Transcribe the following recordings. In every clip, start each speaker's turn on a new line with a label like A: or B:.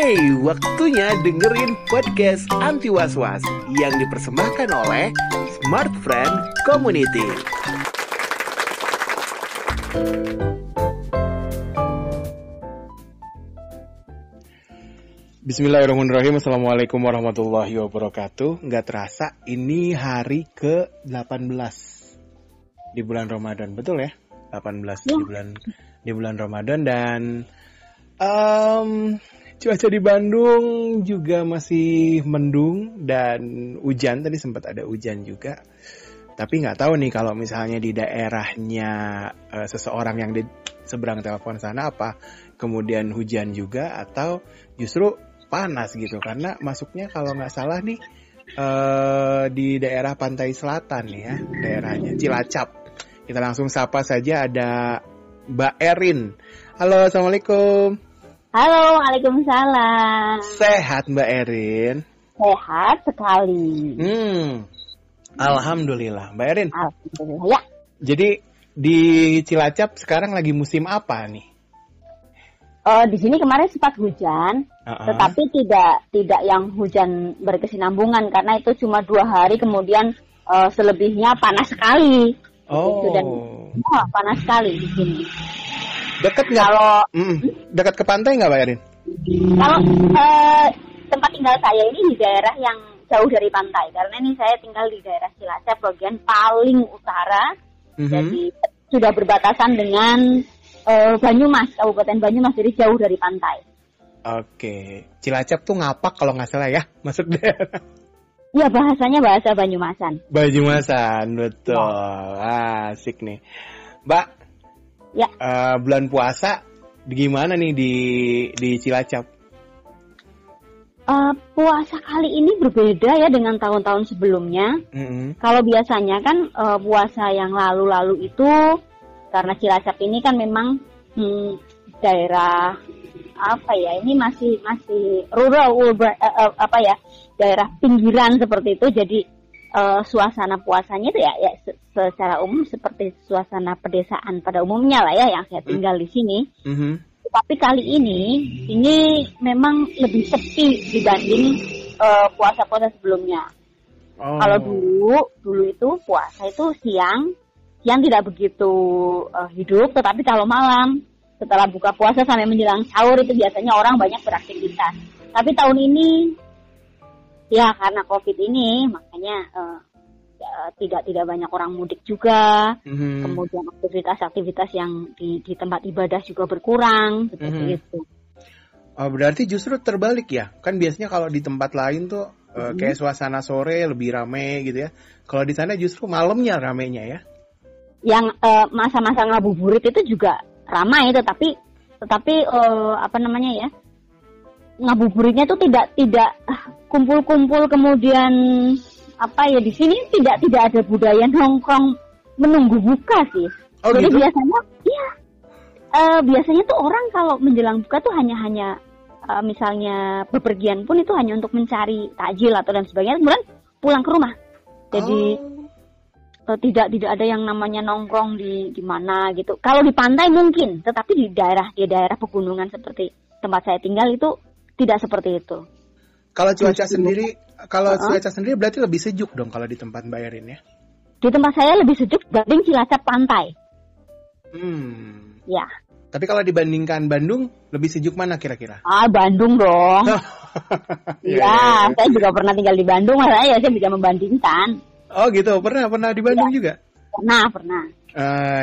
A: Hey, waktunya dengerin podcast Anti Was-Was yang dipersembahkan oleh Smart Friend Community. Bismillahirrahmanirrahim. Assalamualaikum warahmatullahi wabarakatuh. Nggak terasa ini hari ke-18 di bulan Ramadan, betul ya? 18 di bulan Ramadan dan cuaca di Bandung juga masih mendung dan hujan, tadi sempat ada hujan juga. Tapi nggak tahu nih kalau misalnya di daerahnya seseorang yang di seberang telepon sana apa kemudian hujan juga atau justru panas gitu. Karena masuknya kalau nggak salah nih di daerah pantai selatan nih ya, daerahnya Cilacap. Kita langsung sapa saja, ada Mbak Erin. Halo, Assalamualaikum.
B: Halo, waalaikumsalam.
A: Sehat Mbak Erin?
B: Sehat sekali.
A: Alhamdulillah, Mbak Erin.
B: Alhamdulillah ya.
A: Jadi di Cilacap sekarang lagi musim apa nih?
B: Di sini kemarin sempat hujan, tetapi tidak yang hujan berkesinambungan karena itu cuma 2 hari, kemudian selebihnya panas sekali. Dan panas sekali di sini.
A: Dekat nggak? Kalau dekat ke pantai nggak, Mbak Erin?
B: Kalau tempat tinggal saya ini di daerah yang jauh dari pantai, karena ini saya tinggal di daerah Cilacap bagian paling utara, jadi sudah berbatasan dengan Banyumas, Kabupaten Banyumas, jadi jauh dari pantai. Oke,
A: Cilacap tuh ngapak kalau nggak salah ya, masuk daerah.
B: Ya, bahasanya bahasa Banyumasan.
A: Banyumasan, betul. Asik nih, Mbak.
B: Ya.
A: Bulan puasa gimana nih di Cilacap?
B: Puasa kali ini berbeda ya dengan tahun-tahun sebelumnya. Kalau biasanya kan puasa yang lalu-lalu itu, karena Cilacap ini kan memang daerah apa ya, ini masih rural, daerah pinggiran seperti itu. Jadi suasana puasanya itu ya secara umum seperti suasana pedesaan pada umumnya lah ya yang saya tinggal di sini. Tapi kali ini memang lebih sepi dibanding puasa-puasa sebelumnya. Kalau dulu itu puasa itu siang tidak begitu hidup, tetapi kalau malam setelah buka puasa sampai menjelang sahur itu biasanya orang banyak beraktivitas. Tapi tahun ini ya karena COVID ini makanya tidak banyak orang mudik juga. Kemudian aktivitas-aktivitas yang di tempat ibadah juga berkurang seperti itu.
A: Berarti justru terbalik ya? Kan biasanya kalau di tempat lain tuh kayak suasana sore lebih rame gitu ya. Kalau di sana justru malamnya ramenya ya?
B: Yang masa-masa ngabuburit itu juga ramai, tetapi ngabuburitnya itu tidak kumpul-kumpul, kemudian di sini tidak ada budaya nongkrong menunggu buka sih. Jadi gitu? Biasanya tuh orang kalau menjelang buka tuh hanya misalnya bepergian pun itu hanya untuk mencari takjil atau dan sebagainya, kemudian pulang ke rumah. Jadi tidak ada yang namanya nongkrong di mana gitu. Kalau di pantai mungkin, tetapi di daerah pegunungan seperti tempat saya tinggal itu tidak seperti itu.
A: Kalau cuaca sendiri berarti lebih sejuk dong kalau di tempat Mbak Erin ya?
B: Di tempat saya lebih sejuk dibanding Cilacap pantai. Ya.
A: Tapi kalau dibandingkan Bandung, lebih sejuk mana kira-kira?
B: Bandung dong. Saya juga pernah tinggal di Bandung, makanya saya bisa membandingkan.
A: Oh gitu, pernah di Bandung juga?
B: Pernah.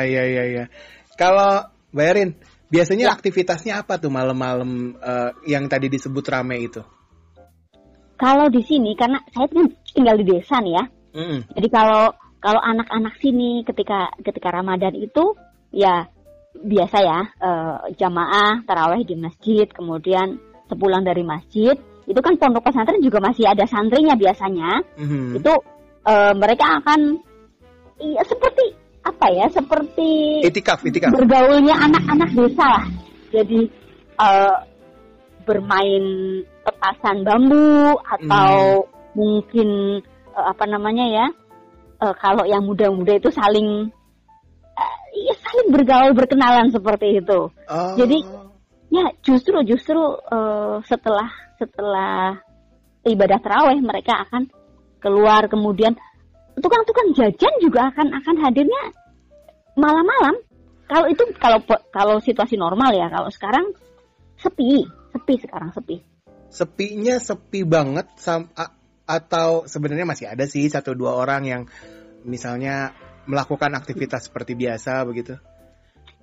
A: Iya. Kalau Mbak Erin, biasanya aktivitasnya apa tuh malam-malam yang tadi disebut rame itu?
B: Kalau di sini, karena saya tinggal di desa nih ya. Jadi kalau anak-anak sini ketika Ramadan itu ya biasa ya jamaah tarawih di masjid, kemudian sepulang dari masjid itu kan pondok pesantren juga masih ada santrinya biasanya. Itu mereka akan seperti
A: itikaf
B: bergaulnya anak-anak desa lah. Jadi bermain petasan bambu atau mungkin kalau yang muda-muda itu saling bergaul, berkenalan seperti itu. Jadi Ya justru setelah ibadah tarawih mereka akan keluar, kemudian tukang-tukang jajan juga akan hadirnya malam-malam. Kalau situasi normal ya, kalau sekarang sepi sekarang.
A: Sepinya sepi banget atau sebenarnya masih ada sih 1-2 orang yang misalnya melakukan aktivitas seperti biasa begitu?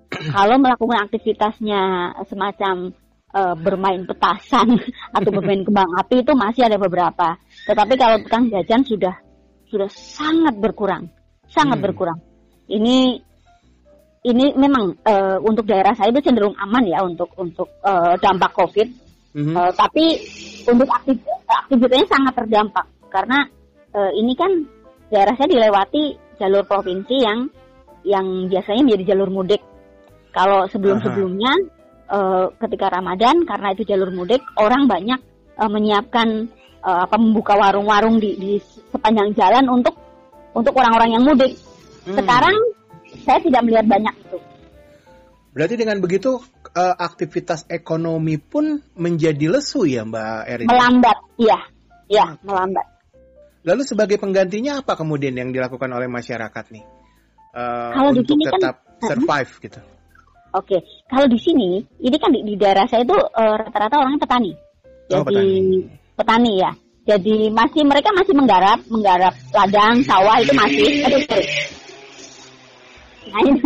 B: Kalau melakukan aktivitasnya semacam bermain petasan atau bermain kembang api itu masih ada beberapa. Tetapi kalau tukang jajan sudah sangat berkurang. Ini memang untuk daerah saya itu cenderung aman ya untuk dampak COVID. Tapi untuk aktivitasnya sangat terdampak karena ini kan daerah saya dilewati jalur provinsi yang biasanya menjadi jalur mudik. Kalau sebelumnya ketika Ramadan karena itu jalur mudik, orang banyak menyiapkan membuka warung-warung di sepanjang jalan untuk orang-orang yang mudik. Sekarang saya tidak melihat banyak itu.
A: Berarti dengan begitu aktivitas ekonomi pun menjadi lesu ya Mbak Erin?
B: Melambat, iya melambat.
A: Lalu sebagai penggantinya apa kemudian yang dilakukan oleh masyarakat nih?
B: Kalau di sini
A: tetap survive gitu.
B: Oke, kalau di sini, ini kan di daerah saya itu rata-rata orangnya petani. Jadi petani ya. Jadi mereka masih menggarap ladang, sawah itu masih. Nah ini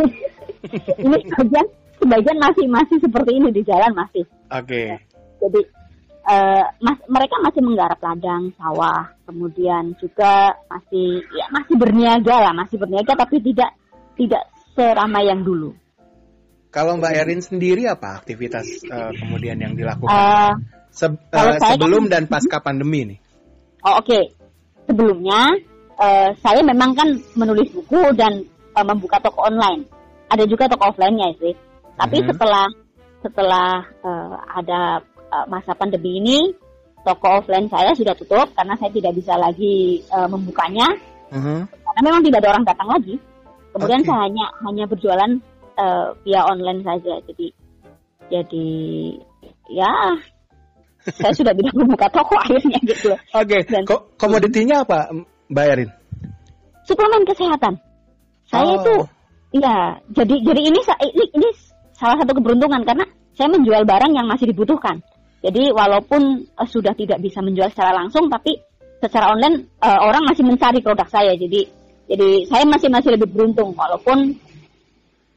B: sebagian masih seperti ini di jalan masih.
A: Oke.
B: Jadi mereka masih menggarap ladang, sawah, kemudian juga masih berniaga tapi tidak seramai yang dulu.
A: Kalau Mbak Erin sendiri apa aktivitas kemudian yang dilakukan sebelum dan pasca pandemi nih?
B: Oke. Sebelumnya saya memang kan menulis buku dan membuka toko online. Ada juga toko offline-nya sih. Tapi setelah ada masa pandemi ini, toko offline saya sudah tutup karena saya tidak bisa lagi membukanya. Karena memang tidak ada orang datang lagi. Kemudian saya hanya berjualan via online saja. Jadi ya saya sudah tidak membuka toko akhirnya gitu.
A: Oke. Komoditinya apa Mbak Erin?
B: Suplemen kesehatan. Saya itu ya jadi ini salah satu keberuntungan karena saya menjual barang yang masih dibutuhkan. Jadi walaupun sudah tidak bisa menjual secara langsung, tapi secara online orang masih mencari produk saya. Jadi saya masih lebih beruntung walaupun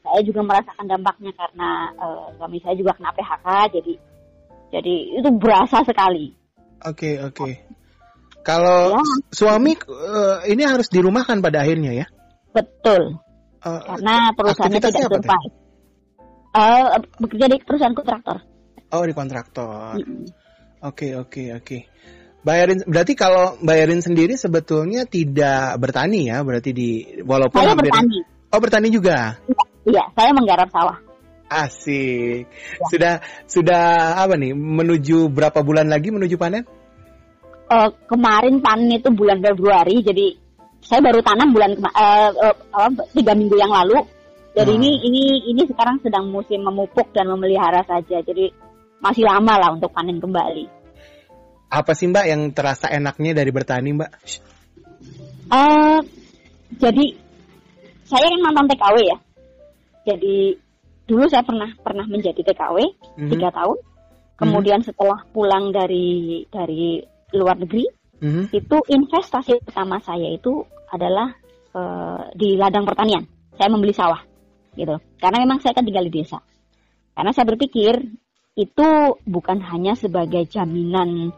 B: saya juga merasakan dampaknya karena suami saya juga kena PHK, jadi itu berasa sekali.
A: Oke. Kalau suami ini harus dirumahkan pada akhirnya ya?
B: Betul. Karena perusahaannya tidak survive. Bekerja di perusahaan kontraktor.
A: Oh, di kontraktor. Oke. Mbak Erin, berarti kalau Mbak Erin sendiri sebetulnya tidak bertani ya? Berarti walaupun
B: saya bertani.
A: Oh, bertani juga?
B: Iya, saya menggarap sawah.
A: Asik. Ya. Sudah apa nih? Menuju berapa bulan lagi menuju panen?
B: Kemarin panen itu bulan Februari, jadi saya baru tanam 3 minggu yang lalu. Jadi ini sekarang sedang musim memupuk dan memelihara saja. Jadi masih lama lah untuk panen kembali.
A: Apa sih Mbak yang terasa enaknya dari bertani Mbak?
B: Jadi saya kan mantan TKW ya. Jadi dulu saya pernah menjadi TKW 3 tahun. Kemudian setelah pulang dari luar negeri, itu investasi pertama saya itu adalah di ladang pertanian. Saya membeli sawah, gitu. Karena memang saya kan tinggal di desa. Karena saya berpikir itu bukan hanya sebagai jaminan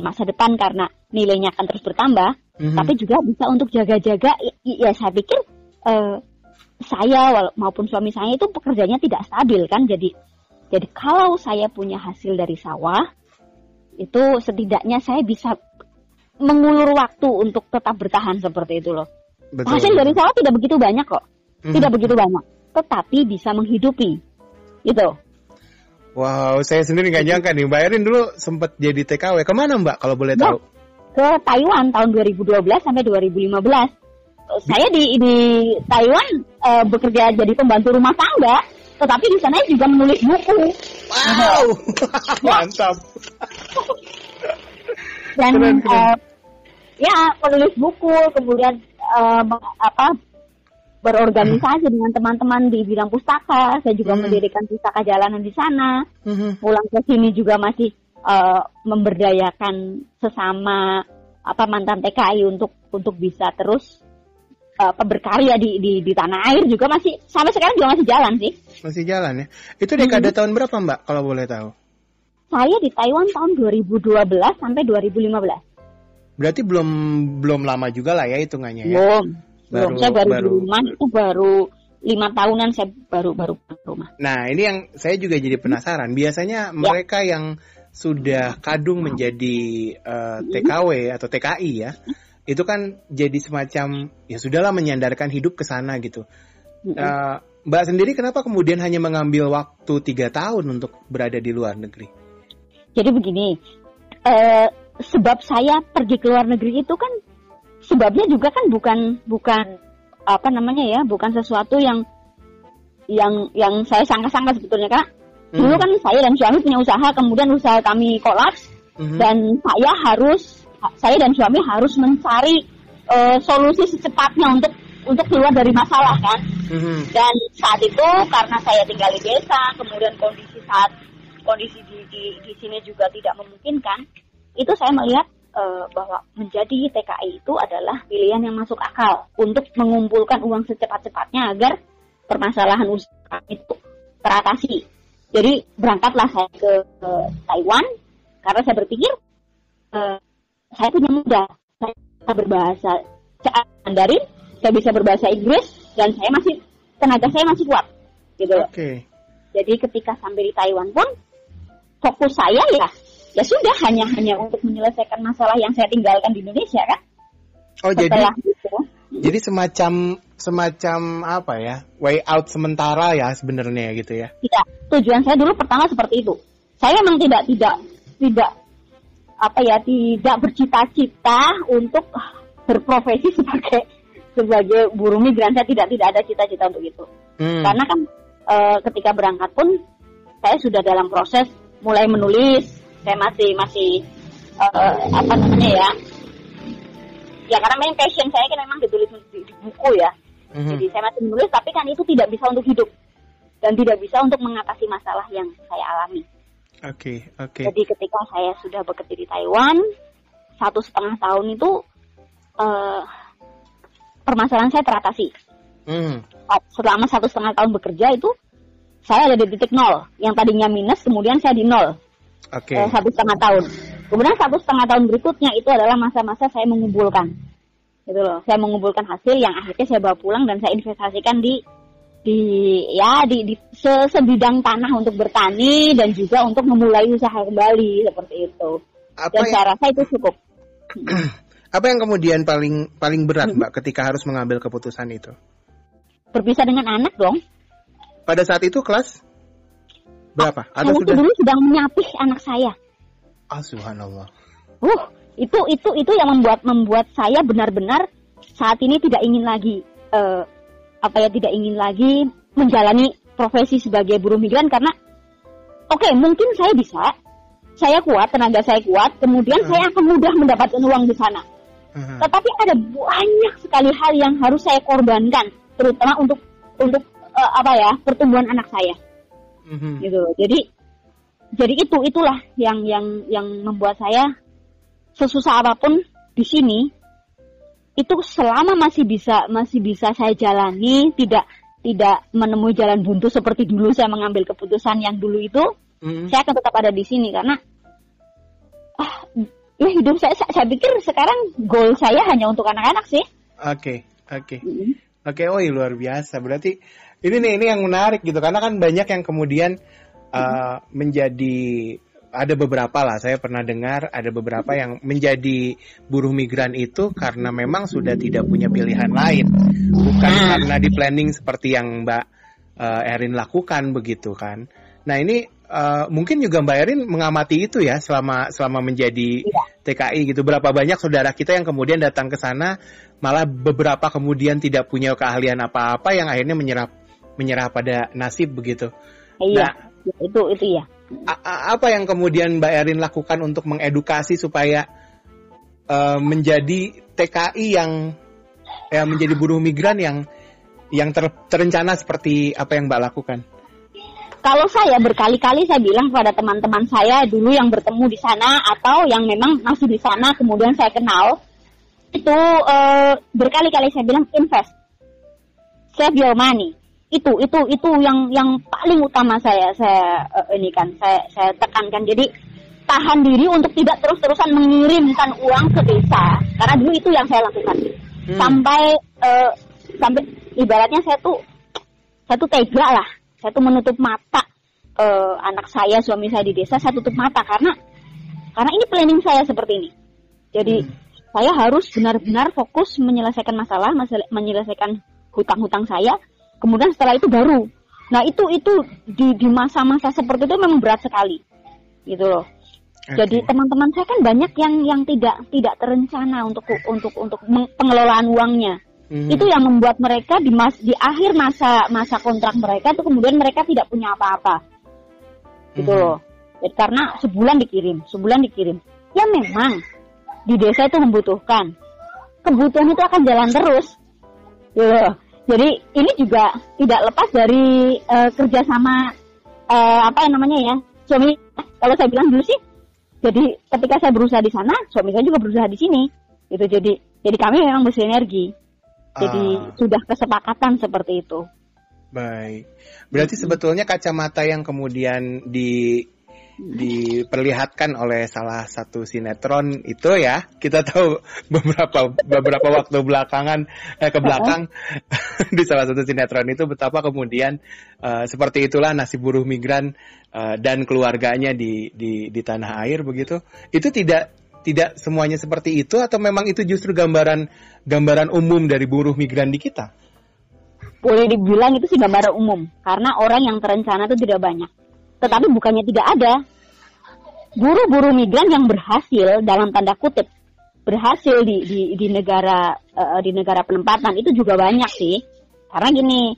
B: masa depan karena nilainya akan terus bertambah, tapi juga bisa untuk jaga-jaga. Ya saya pikir saya maupun suami saya itu pekerjaannya tidak stabil kan. Jadi kalau saya punya hasil dari sawah, itu setidaknya saya bisa mengulur waktu untuk tetap bertahan seperti itu loh. Betul. Hasil dari sawah tidak begitu banyak kok. Tidak begitu banyak. Tetapi bisa menghidupi. Gitu.
A: Wow, saya sendiri nggak nyangka nih. Mbak Erin dulu sempat jadi TKW. Kemana Mbak kalau boleh tahu?
B: Ke Taiwan tahun 2012 sampai 2015. Saya di Taiwan bekerja jadi pembantu rumah tangga. tetapi di sana juga menulis buku.
A: Wow, mantap.
B: Dan
A: keren.
B: Ya menulis buku, kemudian berorganisasi dengan teman-teman di bidang pustaka. Saya juga mendirikan pustaka jalanan di sana. Pulang ke sini juga masih memberdayakan sesama mantan TKI untuk bisa terus berkarya di tanah air, juga masih sampai sekarang juga masih jalan sih.
A: Masih jalan ya. Itu dekade tahun berapa Mbak kalau boleh tahu?
B: Saya di Taiwan tahun 2012 sampai 2015.
A: Berarti belum lama juga lah ya hitungannya ya.
B: Belum. Saya baru di rumah itu baru 5 tahunan saya baru rumah.
A: Nah, ini yang saya juga jadi penasaran. Biasanya mereka yang sudah kadung menjadi TKW atau TKI ya, itu kan jadi semacam ya sudahlah menyandarkan hidup ke sana gitu. Mbak sendiri kenapa kemudian hanya mengambil waktu 3 tahun untuk berada di luar negeri?
B: Jadi begini, sebab saya pergi ke luar negeri itu kan sebabnya juga kan bukan bukan sesuatu yang saya sangka-sangka sebetulnya, Kak. Dulu kan saya dan suami punya usaha, kemudian usaha kami kolaps, dan saya dan suami harus mencari solusi secepatnya untuk keluar dari masalah kan. Dan saat itu karena saya tinggal di desa, kemudian kondisi di sini juga tidak memungkinkan, itu saya melihat bahwa menjadi TKI itu adalah pilihan yang masuk akal untuk mengumpulkan uang secepat-cepatnya agar permasalahan usaha itu teratasi. Jadi berangkatlah saya ke Taiwan karena saya berpikir saya punya modal, saya bisa berbahasa Mandarin, saya bisa berbahasa Inggris, dan tenaga saya masih kuat, gitu.
A: Okay.
B: Jadi ketika sampai di Taiwan pun fokus saya ya sudah hanya untuk menyelesaikan masalah yang saya tinggalkan di Indonesia kan.
A: Oh, jadi semacam apa ya, way out sementara ya sebenarnya gitu ya.
B: Tidak, tujuan saya dulu pertama seperti itu. Saya memang tidak bercita-cita untuk berprofesi sebagai buruh migran. Saya tidak ada cita-cita untuk itu. Karena kan ketika berangkat pun saya sudah dalam proses mulai menulis. Saya masih ya karena memang passion saya kan memang ditulis di buku ya. Jadi saya masih menulis, tapi kan itu tidak bisa untuk hidup dan tidak bisa untuk mengatasi masalah yang saya alami.
A: Oke.
B: Jadi ketika saya sudah bekerja di Taiwan 1,5 tahun itu permasalahan saya teratasi. Selama 1,5 tahun bekerja itu saya ada di titik 0, yang tadinya minus kemudian saya di 0. 1,5 tahun. Kemudian 1,5 tahun berikutnya itu adalah masa-masa saya mengumpulkan, gitu loh. Saya mengumpulkan hasil yang akhirnya saya bawa pulang dan saya investasikan di sebidang tanah untuk bertani dan juga untuk memulai usaha kembali seperti itu. Saya rasa itu cukup.
A: Apa yang kemudian paling berat Mbak ketika harus mengambil keputusan itu?
B: Berpisah dengan anak dong.
A: Pada saat itu kelas berapa?
B: Saya dulu sedang menyapih anak saya.
A: Subhanallah.
B: Itu yang membuat saya benar-benar saat ini tidak ingin lagi menjalani profesi sebagai buruh migran karena mungkin saya bisa, saya kuat, tenaga saya kuat, kemudian saya akan mudah mendapatkan uang di sana. Tetapi ada banyak sekali hal yang harus saya korbankan, terutama untuk pertumbuhan anak saya. Gitu. Jadi itulah yang membuat saya sesusah apapun di sini itu selama masih bisa saya jalani, tidak menemui jalan buntu seperti dulu saya mengambil keputusan yang dulu itu, saya akan tetap ada di sini karena hidup saya pikir sekarang goal saya hanya untuk anak-anak sih.
A: Oke, luar biasa. Berarti ini yang menarik gitu karena kan banyak yang kemudian menjadi, ada beberapa lah saya pernah dengar, ada beberapa yang menjadi buruh migran itu karena memang sudah tidak punya pilihan lain, bukan karena di planning seperti yang Mbak Erin lakukan begitu kan. Nah ini mungkin juga Mbak Erin mengamati itu ya selama menjadi TKI gitu. Berapa banyak saudara kita yang kemudian datang ke sana malah beberapa kemudian tidak punya keahlian apa-apa yang akhirnya menyerap menyerah pada nasib begitu.
B: Iya,
A: Nah,
B: itu ya.
A: Apa yang kemudian Mbak Erin lakukan untuk mengedukasi supaya menjadi TKI yang menjadi buruh migran yang terencana seperti apa yang Mbak lakukan?
B: Kalau saya berkali-kali saya bilang kepada teman-teman saya dulu yang bertemu di sana atau yang memang masih di sana kemudian saya kenal, itu berkali-kali saya bilang invest, save your money. Itu yang paling utama saya tekankan. Jadi tahan diri untuk tidak terus-terusan mengirimkan uang ke desa, karena dulu itu yang saya lakukan. Sampai ibaratnya saya tuh tega lah. Saya tuh menutup mata anak saya, suami saya di desa, saya tutup mata karena ini planning saya seperti ini. Jadi saya harus benar-benar fokus menyelesaikan masalah, menyelesaikan hutang-hutang saya. Kemudian setelah itu baru. Nah itu di masa-masa seperti itu memang berat sekali, gitu loh. Okay. Jadi teman-teman saya kan banyak yang tidak terencana untuk pengelolaan uangnya. Itu yang membuat mereka di akhir masa kontrak mereka itu kemudian mereka tidak punya apa-apa, gitu loh. Jadi karena sebulan dikirim. Ya memang di desa itu membutuhkan, kebutuhan itu akan jalan terus, gitu loh. Jadi ini juga tidak lepas dari kerjasama suami. Kalau saya bilang dulu sih, jadi ketika saya berusaha di sana, suami saya juga berusaha di sini, gitu. Jadi kami memang bersinergi. Jadi sudah kesepakatan seperti itu.
A: Baik. Berarti sebetulnya kacamata yang kemudian diperlihatkan oleh salah satu sinetron itu ya, kita tahu beberapa waktu belakangan ke belakang di salah satu sinetron itu betapa kemudian seperti itulah nasib buruh migran dan keluarganya di tanah air begitu. Itu tidak semuanya seperti itu atau memang itu justru gambaran umum dari buruh migran di kita?
B: Boleh dibilang itu sih gambaran umum, karena orang yang terencana itu tidak banyak. Tetapi bukannya tidak ada. Buruh-buruh migran yang berhasil dalam tanda kutip berhasil di negara penempatan itu juga banyak sih. Karena gini,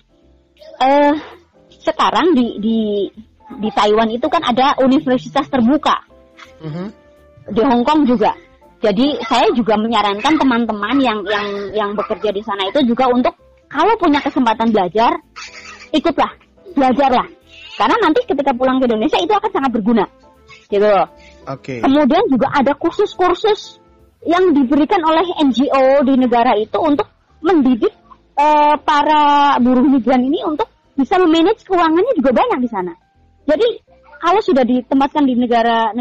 B: sekarang di Taiwan itu kan ada universitas terbuka. Di Hong Kong juga. Jadi saya juga menyarankan teman-teman yang bekerja di sana itu juga untuk kalau punya kesempatan belajar, ikutlah, belajarlah. Karena nanti ketika pulang ke Indonesia itu akan sangat berguna. Gitu loh.
A: Okay.
B: Kemudian juga ada kursus-kursus yang diberikan oleh NGO di negara itu untuk mendidik para buruh migran ini untuk bisa memanage keuangannya juga banyak di sana. Jadi kalau sudah ditempatkan di negara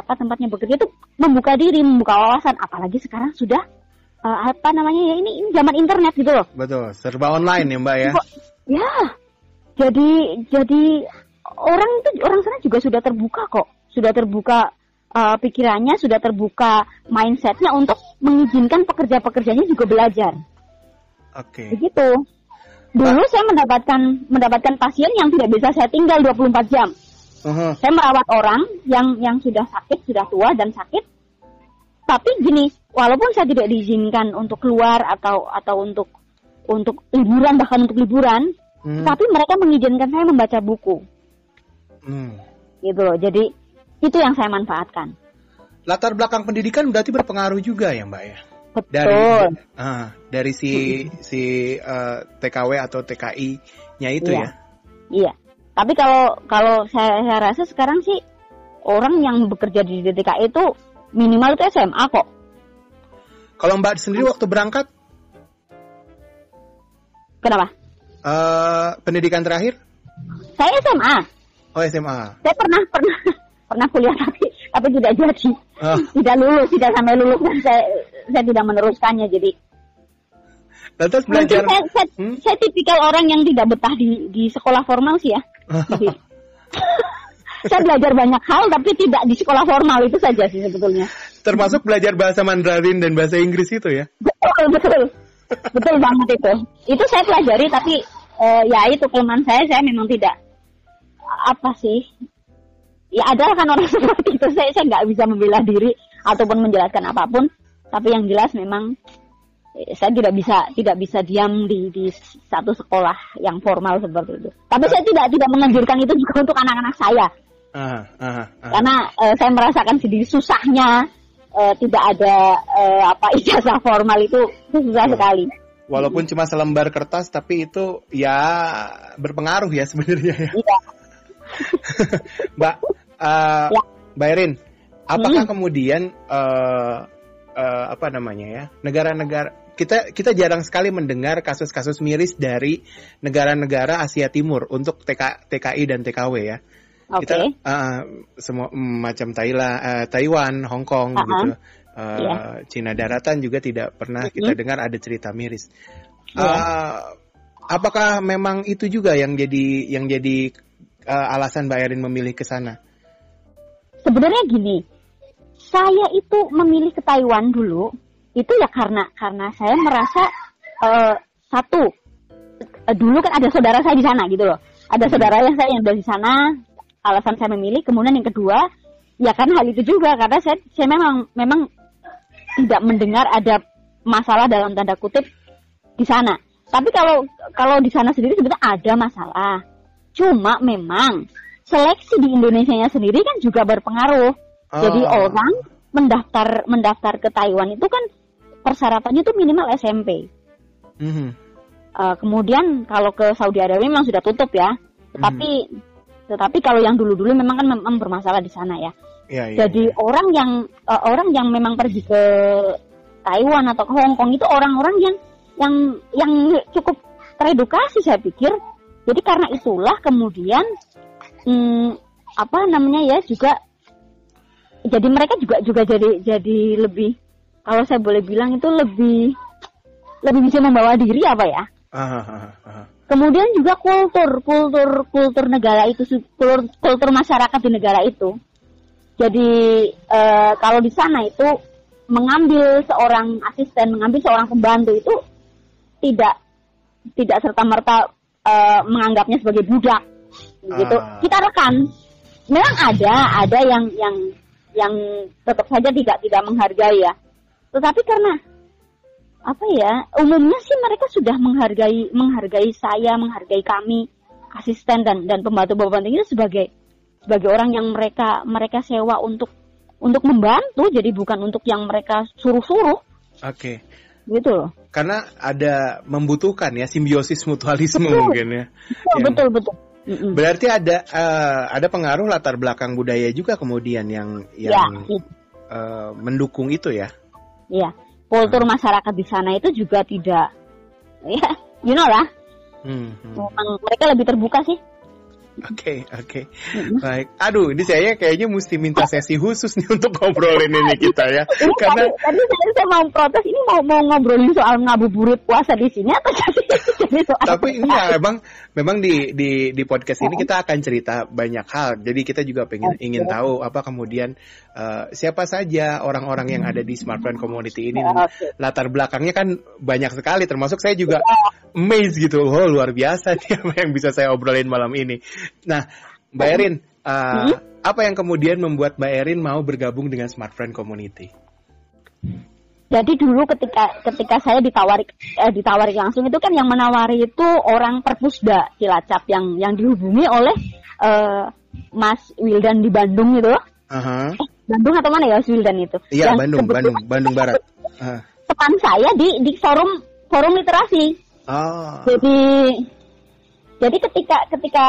B: tempatnya bekerja itu membuka diri, membuka wawasan, apalagi sekarang sudah ini zaman internet gitu loh.
A: Betul, serba online ya Mbak ya.
B: Ya. Jadi orang sana juga sudah terbuka kok. Sudah terbuka pikirannya, sudah terbuka mindsetnya untuk mengizinkan pekerja-pekerjanya juga belajar.
A: Oke.
B: Begitu. Dulu saya mendapatkan pasien yang tidak bisa saya tinggal 24 jam. Saya merawat orang yang sudah sakit, sudah tua dan sakit. Tapi gini, walaupun saya tidak diizinkan untuk keluar atau untuk liburan, bahkan untuk liburan, tapi mereka mengizinkan saya membaca buku. Gitu loh. Jadi itu yang saya manfaatkan.
A: Latar belakang pendidikan berarti berpengaruh juga ya Mbak ya.
B: Betul.
A: Dari si TKW atau TKI-nya itu ya.
B: Iya. Tapi kalau saya rasa sekarang sih orang yang bekerja di DKI itu minimal itu SMA kok.
A: Kalau Mbak sendiri waktu berangkat?
B: Kenapa?
A: Pendidikan terakhir?
B: Saya SMA.
A: Oh SMA.
B: Saya pernah kuliah tapi tidak jadi. Tidak sampai lulus dan saya tidak meneruskannya jadi.
A: Lantas belajar.
B: Saya tipikal orang yang tidak betah di sekolah formal sih ya. Jadi, saya belajar banyak hal tapi tidak di sekolah formal itu saja sih sebetulnya.
A: Termasuk belajar bahasa Mandarin dan bahasa Inggris itu ya?
B: Betul banget itu. Itu saya pelajari tapi ya itu kelemahan saya memang tidak ya ada kan orang seperti itu. Saya nggak bisa membela diri ataupun menjelaskan apapun. Tapi yang jelas memang saya tidak bisa diam di satu sekolah yang formal seperti itu. Tapi saya tidak menganjurkan itu juga untuk anak-anak saya. Karena saya merasakan sendiri susahnya tidak ada ijazah formal itu susah sekali.
A: Walaupun cuma selembar kertas, tapi itu ya berpengaruh ya sebenarnya ya. Iya. Mbak Erin, apakah kemudian negara-negara kita jarang sekali mendengar kasus-kasus miris dari negara-negara Asia Timur untuk TKI dan TKW ya. Kita semua macam Taiwan, Hong Kong gitu. Cina daratan juga tidak pernah kita dengar ada cerita miris. Apakah memang itu juga yang jadi alasan Mbak Erin memilih ke sana?
B: Sebenarnya gini, saya itu memilih ke Taiwan dulu itu ya karena saya merasa dulu kan ada saudara saya di sana gitu loh. Ada saudara saya yang dari sana, alasan saya memilih. Kemudian yang kedua, ya karena hal itu juga karena saya memang tidak mendengar ada masalah dalam tanda kutip di sana. Tapi kalau di sana sendiri sebenarnya ada masalah. Cuma memang seleksi di Indonesianya sendiri kan juga berpengaruh. Jadi orang mendaftar ke Taiwan itu kan persyaratannya itu minimal SMP. Kemudian kalau ke Saudi Arabia memang sudah tutup ya. Tetapi kalau yang dulu-dulu memang bermasalah di sana ya. Jadi orang yang memang pergi ke Taiwan atau ke Hong Kong itu orang-orang yang cukup teredukasi saya pikir. Jadi karena itulah kemudian juga jadi mereka juga jadi lebih, kalau saya boleh bilang itu lebih bisa membawa diri apa ya. Kemudian juga kultur negara itu, kultur masyarakat di negara itu. Jadi kalau di sana itu mengambil seorang asisten, mengambil seorang pembantu itu tidak serta-merta menganggapnya sebagai budak gitu. Kita rekan. Memang ada yang tetap saja tidak menghargai ya. Tetapi karena umumnya sih mereka sudah menghargai saya, menghargai kami asisten dan pembantu itu sebagai orang yang mereka sewa untuk membantu, jadi bukan untuk yang mereka suruh-suruh.
A: Oke.
B: Gitu loh.
A: Karena ada membutuhkan ya simbiosis mutualisme mungkin ya.
B: Betul.
A: Berarti ada pengaruh latar belakang budaya juga kemudian yang mendukung itu ya. Iya.
B: Kultur masyarakat di sana itu juga tidak lah. Memang mereka lebih terbuka sih.
A: Oke. Baik. Aduh, ini saya kayaknya mesti minta sesi khusus nih untuk ngobrolin ini kita ya.
B: Karena tadi saya mau protes, ini mau ngobrolin soal ngabuburit puasa di sini atau jadi soal.
A: Tapi enggak, memang di podcast ini kita akan cerita banyak hal. Jadi kita juga ingin tahu apa kemudian siapa saja orang-orang yang ada di Smartfriend Community ini. Latar belakangnya kan banyak sekali, termasuk saya juga amazed gitu. Oh, luar biasa nih apa yang bisa saya obrolin malam ini. Nah, Mbak Erin, apa yang kemudian membuat Mbak Erin mau bergabung dengan Smartfriend Community?
B: Jadi dulu ketika saya ditawari langsung itu kan yang menawari itu orang Perpusda Cilacap yang dihubungi oleh Mas Wildan di Bandung itu. Bandung atau mana ya Mas Wildan itu?
A: Iya, Bandung Barat.
B: Teman saya di forum literasi. Jadi ketika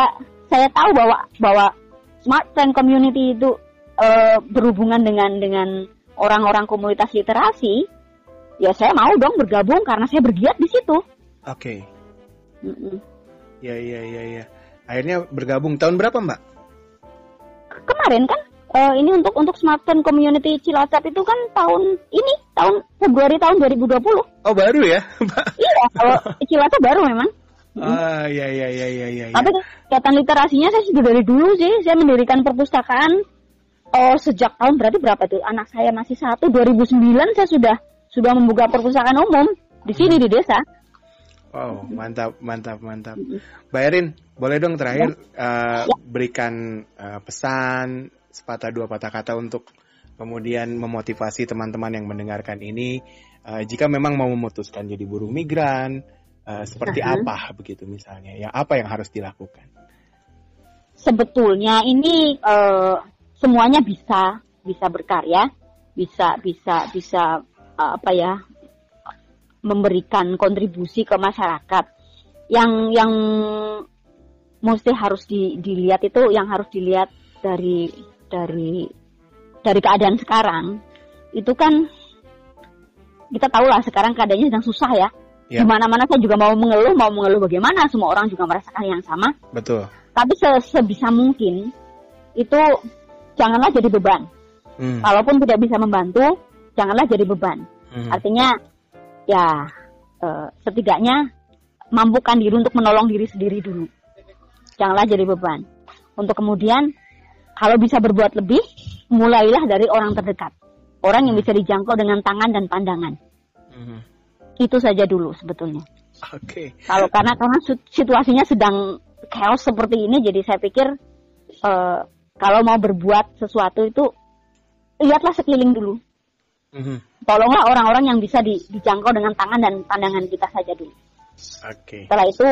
B: saya tahu bahwa Smartfriend Community itu berhubungan dengan orang-orang komunitas literasi, ya saya mau dong bergabung karena saya bergiat di situ.
A: Oke. Ya. Akhirnya bergabung tahun berapa, Mbak?
B: Kemarin kan ini untuk Smartfriend Community Cilacap itu kan tahun Februari tahun 2020.
A: Oh, baru ya, Mbak?
B: Iya, kalau Cilacap baru memang.
A: Iya.
B: Tapi kegiatan literasinya saya sudah dari dulu sih. Saya mendirikan perpustakaan sejak tahun berapa tuh? Anak saya masih 2009 saya sudah membuka perpustakaan umum di sini di desa.
A: Wow, mantap. Mbak Erin, boleh dong terakhir berikan pesan sepatah dua patah kata untuk kemudian memotivasi teman-teman yang mendengarkan ini, jika memang mau memutuskan jadi buruh migran, seperti apa begitu misalnya, ya apa yang harus dilakukan?
B: Sebetulnya ini semuanya bisa berkarya, bisa apa ya, memberikan kontribusi ke masyarakat. Yang mesti harus dilihat itu, yang harus dilihat dari keadaan sekarang itu kan, kita tahu lah sekarang keadaannya sedang susah ya. Di mana-mana saya juga mau mengeluh bagaimana, semua orang juga merasakan yang sama.
A: Betul.
B: Tapi sebisa mungkin itu janganlah jadi beban. Kalaupun tidak bisa membantu, janganlah jadi beban. Artinya ya setidaknya mampukan diri untuk menolong diri sendiri dulu. Janganlah jadi beban. Untuk kemudian kalau bisa berbuat lebih, mulailah dari orang terdekat. Orang yang bisa dijangkau dengan tangan dan pandangan. Itu saja dulu sebetulnya.
A: Oke.
B: Karena situasinya sedang chaos seperti ini, jadi saya pikir kalau mau berbuat sesuatu itu lihatlah sekeliling dulu. Tolonglah orang-orang yang bisa dijangkau dengan tangan dan pandangan kita saja dulu.
A: Oke.
B: Setelah itu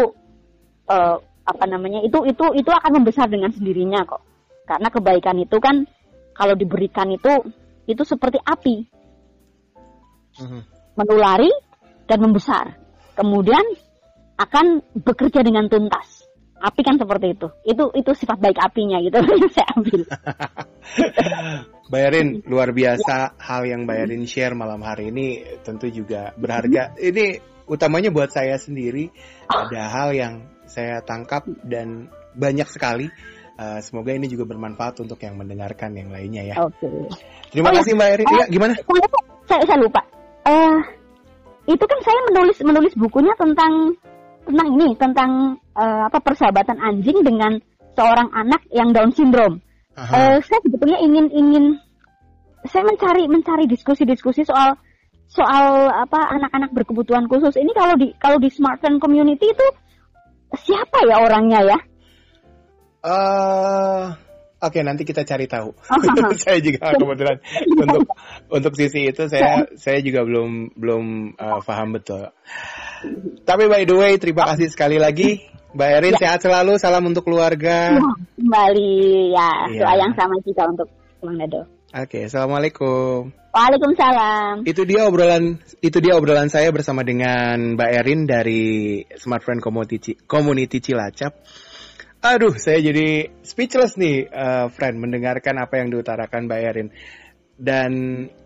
B: itu akan membesar dengan sendirinya kok. Karena kebaikan itu kan kalau diberikan itu seperti api. Menulari dan membesar. Kemudian akan bekerja dengan tuntas. Api kan seperti itu. Itu sifat baik apinya gitu yang saya ambil.
A: Mbak Erin, luar biasa hal yang Mbak Erin share malam hari ini, tentu juga berharga. Ini utamanya buat saya sendiri, ada hal yang saya tangkap dan banyak sekali. Semoga ini juga bermanfaat untuk yang mendengarkan yang lainnya ya.
B: Oke.
A: Terima kasih Mbak Erin. Ya, gimana?
B: Saya lupa. Itu kan saya menulis bukunya tentang persahabatan anjing dengan seorang anak yang Down syndrome. Saya sebetulnya ingin saya mencari diskusi soal anak-anak berkebutuhan khusus ini. Kalau di Smartfriend Community itu siapa ya orangnya ya?
A: Oke, nanti kita cari tahu. Saya juga kebetulan untuk sisi itu saya juga belum paham betul. Tapi by the way, terima kasih sekali lagi Mbak Erin, sehat selalu, salam untuk keluarga.
B: Kembali doa yang sama juga untuk Bang Nado.
A: Oke, assalamualaikum.
B: Waalaikumsalam.
A: Itu dia obrolan saya bersama dengan Mbak Erin dari Smartfriend Community Cilacap. Aduh, saya jadi speechless nih, friend, mendengarkan apa yang diutarakan Mbak Erin. Dan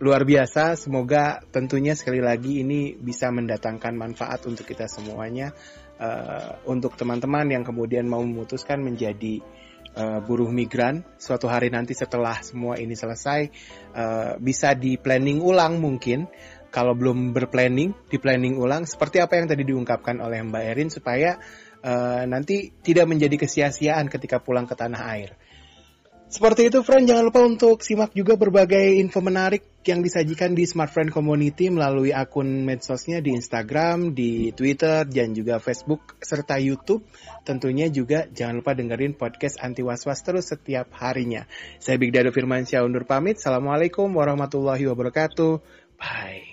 A: luar biasa, semoga tentunya sekali lagi ini bisa mendatangkan manfaat untuk kita semuanya. Untuk teman-teman yang kemudian mau memutuskan menjadi buruh migran, suatu hari nanti setelah semua ini selesai, bisa di-planning ulang mungkin. Kalau belum berplanning, di-planning ulang seperti apa yang tadi diungkapkan oleh Mbak Erin, supaya nanti tidak menjadi kesia-siaan ketika pulang ke tanah air. Seperti itu, friend. Jangan lupa untuk simak juga berbagai info menarik yang disajikan di Smartfriend Community melalui akun medsosnya di Instagram, di Twitter, dan juga Facebook, serta YouTube. Tentunya juga jangan lupa dengerin podcast Anti Was-Was terus setiap harinya. Saya Big Dado Firmansyah undur pamit. Assalamualaikum warahmatullahi wabarakatuh. Bye.